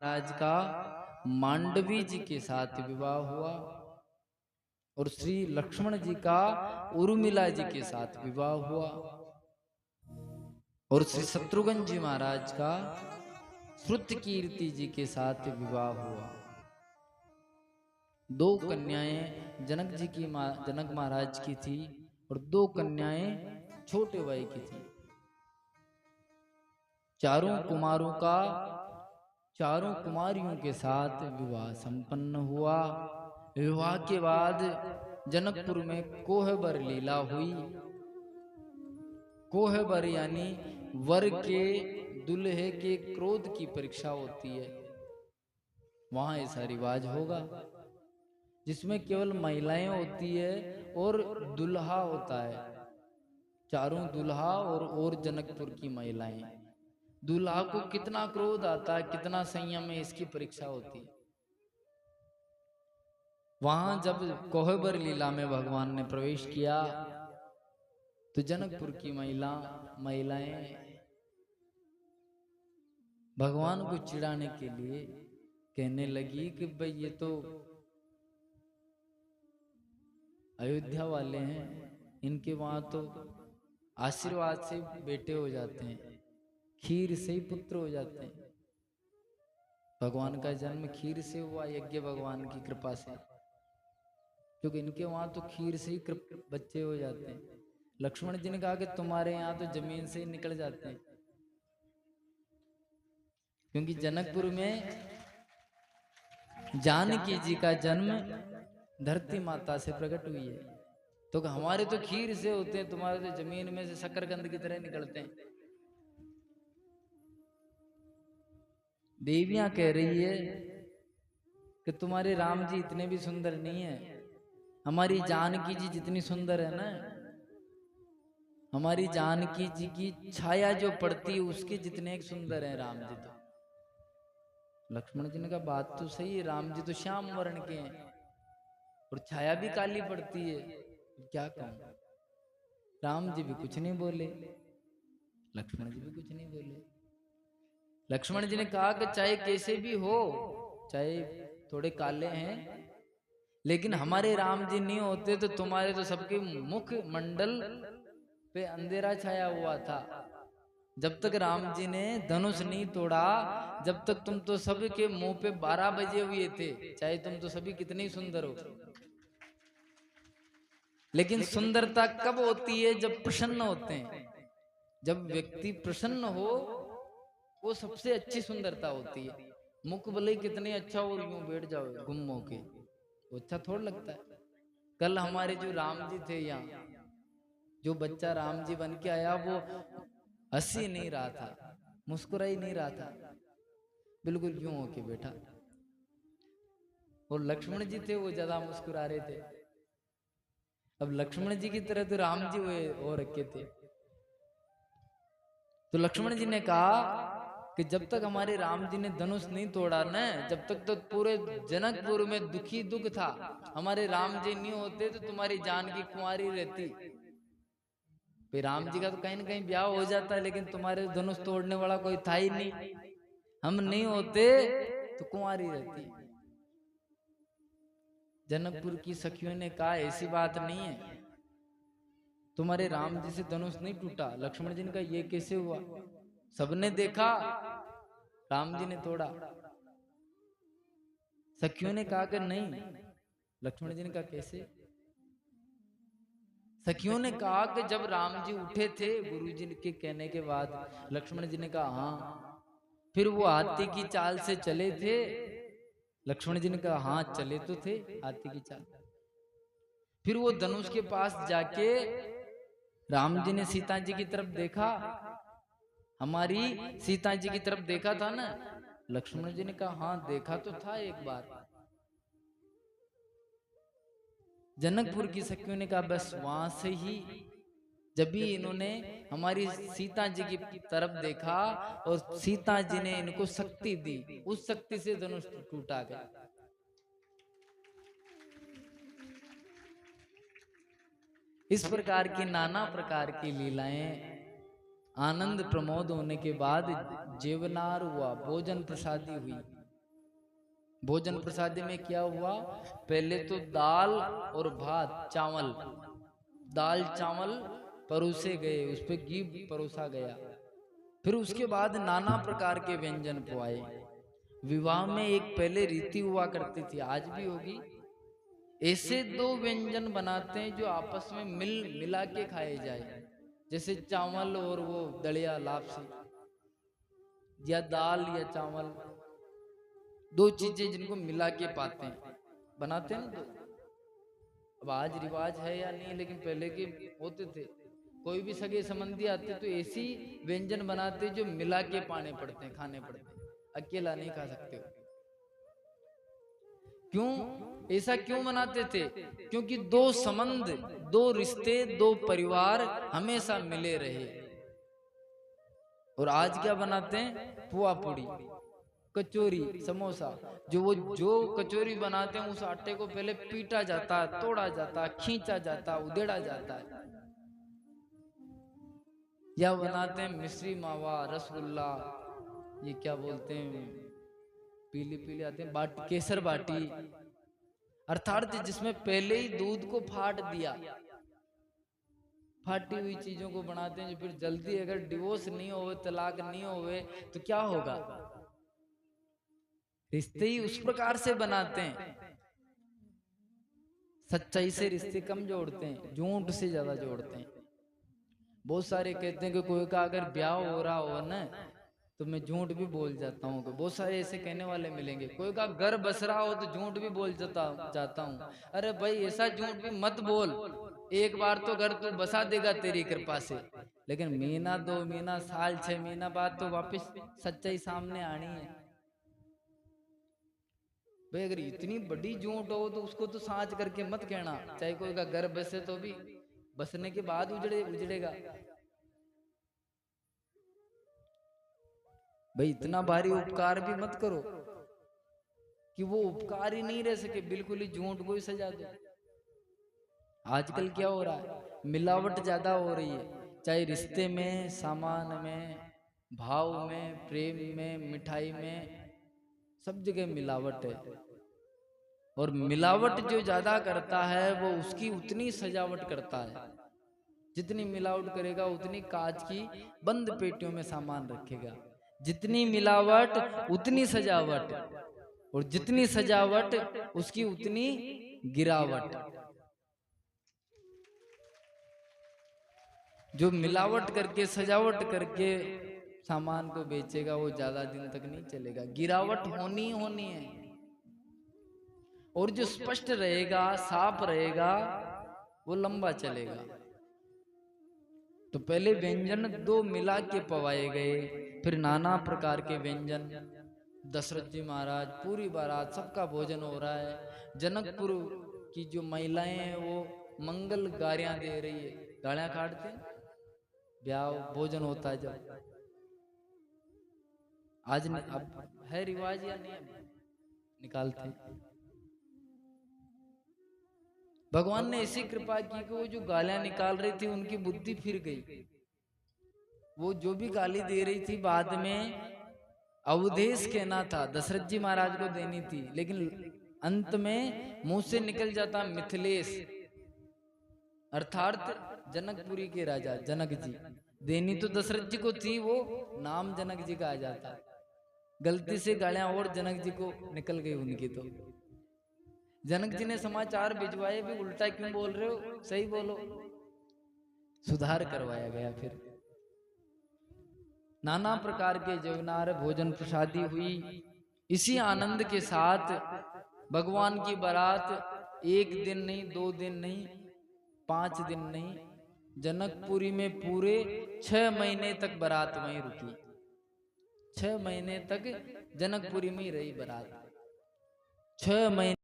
महाराज का मांडवी जी के साथ विवाह हुआ और श्री लक्ष्मण जी का उर्मिला जी के साथ विवाह हुआ और श्री शत्रुघ्न जी महाराज का श्रुतकीर्ति जी के साथ विवाह हुआ। दो कन्याएं जनक जी की जनक महाराज की थी और दो कन्याएं छोटे भाई की थी। चारों कुमारों का चारों कुमारियों के साथ विवाह संपन्न हुआ। विवाह के बाद जनकपुर में कोहबर लीला हुई। कोहबर यानी वर के दुल्हे के क्रोध की परीक्षा होती है, वहां ऐसा रिवाज होगा जिसमें केवल महिलाएं होती है और दुल्हा होता है। चारों दुल्हा और जनकपुर की महिलाएं। दुल्हा को कितना क्रोध आता है, कितना संयम है, इसकी परीक्षा होती है। वहां जब कोहबर लीला में भगवान ने प्रवेश किया तो जनकपुर की महिलाएं भगवान को चिढ़ाने के लिए कहने लगी कि भाई ये तो अयोध्या वाले हैं, इनके वहां तो आशीर्वाद से बेटे हो जाते हैं, खीर से ही पुत्र हो जाते हैं। भगवान का जन्म खीर से हुआ, यज्ञ भगवान की कृपा से, क्योंकि इनके वहां तो खीर से ही बच्चे हो जाते हैं। लक्ष्मण जी ने कहा कि तुम्हारे यहाँ तो जमीन से ही निकल जाते हैं, क्योंकि जनकपुर में जानकी जी का जन्म धरती माता से प्रकट हुई है। तो हमारे तो खीर से होते हैं, तुम्हारे तो जमीन में से शकरकंद की तरह निकलते हैं। देवियां कह रही है कि तुम्हारे राम जी इतने भी सुंदर नहीं है, हमारी जानकी जी जितनी सुंदर है ना, हमारी जानकी जी की छाया जो पड़ती है उसके जितने एक सुंदर है राम जी। तो लक्ष्मण जी ने कहा बात तो सही है, राम जी तो श्याम वर्ण के हैं और छाया भी काली पड़ती है, क्या कहूं। राम जी भी कुछ नहीं बोले, लक्ष्मण जी भी कुछ नहीं बोले। लक्ष्मण जी ने कहा कि चाहे कैसे भी हो, चाहे थोड़े काले हैं, लेकिन हमारे राम जी नहीं होते तो तुम्हारे तो सबके मुख मंडल पे अंधेरा छाया हुआ था। जब तक राम जी ने धनुष नहीं तोड़ा, जब तक तुम तो सबके मुंह पे 12 बजे हुए थे, चाहे तुम तो सभी कितने सुंदर हो। लेकिन सुंदरता कब होती है? जब प्रसन्न होते हैं। जब व्यक्ति प्रसन्न हो वो सबसे अच्छी सुंदरता होती है। मुख भले कितने अच्छा हो, यूं बैठ जाओ गुम होके, वो अच्छा थोड़ा लगता है। कल हमारे जो राम जी थे, यहाँ जो बच्चा राम जी बन के आया वो हंसी नहीं रहा था, मुस्कुरा ही नहीं रहा था, बिल्कुल यूं होके बैठा। और लक्ष्मण जी थे वो ज्यादा मुस्कुरा रहे थे। अब लक्ष्मण जी की तरह तो राम जी हुए हो रखे थे। तो लक्ष्मण जी ने कहा कि जब तक हमारे राम जी ने धनुष नहीं तोड़ा न, जब तक तो पूरे जनकपुर में दुखी दुख था। हमारे राम जी नहीं होते तो तुम्हारी जान की कुंवारी रहती। फिर राम जी का तो कहीं ना कहीं ब्याह हो जाता, लेकिन तुम्हारे धनुष तोड़ने वाला कोई था ही नहीं। हम नहीं होते तो कुंवारी रहती। जनकपुर की सखियों ने कहा ऐसी बात नहीं है, तुम्हारे राम जी से धनुष नहीं टूटा। लक्ष्मण जी ने कहा ये कैसे हुआ? सबने देखा राम जी ने तोड़ा। सखियों ने कहा कि नहीं। लक्ष्मण जी ने कहा कैसे? सखियों ने कहा कि जब राम जी उठे थे गुरु जी के कहने के बाद, लक्ष्मण जी ने कहा हाँ। फिर वो हाथी की चाल से चले थे। लक्ष्मण जी ने कहा हाँ चले तो थे हाथी की चाल। फिर वो धनुष के पास जाके राम जी ने सीता जी की तरफ देखा, हमारी सीता जी की तरफ देखा था ना। लक्ष्मण जी ने कहा हाँ देखा तो था एक बार। जनकपुर की सखियों ने कहा बस वहां से ही जब भी इन्होंने हमारी सीता जी की तरफ देखा और सीता जी ने इनको शक्ति दी, उस शक्ति से धनुष टूटा गया। इस प्रकार की नाना प्रकार की लीलाएं आनंद प्रमोद होने के बाद जेवनार हुआ, भोजन प्रसादी हुई। भोजन प्रसादी में क्या हुआ, पहले तो दाल और भात चावल, दाल चावल परोसे गए, उस पे घी परोसा गया। फिर उसके बाद नाना प्रकार के व्यंजन पवाए। विवाह में एक पहले रीति हुआ करती थी, आज भी होगी, ऐसे दो व्यंजन बनाते हैं जो आपस में मिला के खाए जाए, जैसे चावल और वो दलिया लापसी, या दाल या चावल, दो चीजें जिनको मिला के पाते हैं बनाते हैं ना। तो अब आज रिवाज है या नहीं, लेकिन पहले के होते थे, कोई भी सगे संबंधी आते तो ऐसी व्यंजन बनाते जो मिला के पाने पड़ते हैं, खाने पड़ते हैं, अकेला नहीं खा सकते हो। क्यों ऐसा क्यों बनाते थे? क्योंकि दो संबंध, दो रिश्ते, दो परिवार हमेशा मिले रहे। और आज क्या बनाते हैं? पुआ पूड़ी, कचौरी, समोसा। जो कचौरी बनाते हैं उस आटे को पहले पीटा जाता है, तोड़ा जाता है, खींचा जाता है, उधेड़ा जाता है। या बनाते हैं मिश्री मावा, रसगुल्ला, ये क्या बोलते हैं, पीली पीली आते हैं, केसर बाटी, अर्थात जिसमें पहले ही दूध को फाट दिया। फाटी हुई चीजों को बनाते हैं जो फिर जल्दी अगर डिवोर्स नहीं होवे, तलाक नहीं होवे तो क्या होगा? रिश्ते ही उस प्रकार से बनाते हैं। सच्चाई से रिश्ते कम जोड़ते हैं, झूठ से ज्यादा जोड़ते हैं। बहुत सारे कहते हैं कि कोई का अगर ब्याह हो रहा हो ना तो मैं झूठ भी बोल जाता हूँ। बहुत सारे ऐसे कहने वाले मिलेंगे। कोई का घर बस रहा हो तो झूठ भी बोल जाता हूँ। अरे भाई ऐसा झूठ भी मत बोल, एक बार तो घर तू बसा देगा तेरी कृपा से, लेकिन महीना, 2 महीना, साल, 6 महीना बाद तो वापस सच्चाई सामने आनी है। भाई अगर इतनी बड़ी झूठ हो तो उसको तो सांच करके मत कहना। चाहे कोई का घर बसे तो भी बसने के बाद उजड़ेगा। भाई इतना भारी उपकार भी मत करो कि वो उपकार ही नहीं रह सके, बिल्कुल ही झूठ को ही सजा दो। आजकल क्या हो रहा है? मिलावट ज्यादा हो रही है, चाहे रिश्ते में, सामान में, भाव में, प्रेम में, मिठाई में, सब जगह मिलावट है। और मिलावट जो ज्यादा करता है वो उसकी उतनी सजावट करता है। जितनी मिलावट करेगा उतनी कांच की बंद पेटियों में सामान रखेगा। जितनी मिलावट उतनी सजावट, और जितनी सजावट उसकी उतनी गिरावट। जो मिलावट करके, सजावट करके सामान को बेचेगा वो ज्यादा दिन तक नहीं चलेगा। गिरावट होनी है। और जो स्पष्ट रहेगा, साफ रहेगा, वो लंबा चलेगा। तो पहले व्यंजन 2 मिला के पवाए गए, फिर नाना प्रकार के व्यंजन। दशरथ जी महाराज, पूरी बारात, सबका भोजन हो रहा है। जनकपुर की जो महिलाएं हैं वो मंगल गारियां दे रही है, गालियां काटते हैं, ब्याह भोजन होता है जब। आज अब है रिवाज या नहीं? निकालते हैं। भगवान ने ऐसी कृपा की कि वो जो गालियां निकाल रही थी उनकी बुद्धि फिर गई। वो जो भी गाली दे रही थी बाद में अवधेश कहना था, दशरथ जी महाराज को देनी थी, लेकिन अंत में मुंह से निकल जाता मिथिलेश, अर्थात जनकपुरी के राजा जनक जी। देनी तो दशरथ जी को थी, वो नाम जनक जी का आ जाता। गलती से गालियां और जनक जी को निकल गई उनकी। तो जनक जी ने समाचार भिजवाए, भी उल्टा क्यों बोल रहे हो, सही बोलो। सुधार करवाया गया। फिर नाना प्रकार के जवनार, भोजन प्रसादी हुई। इसी आनंद के साथ भगवान की बारात 1 दिन नहीं, 2 दिन नहीं, 5 दिन नहीं, जनकपुरी में पूरे 6 महीने तक बारात वहीं रुकी। 6 महीने तक जनकपुरी में ही रही बारात। 6 महीने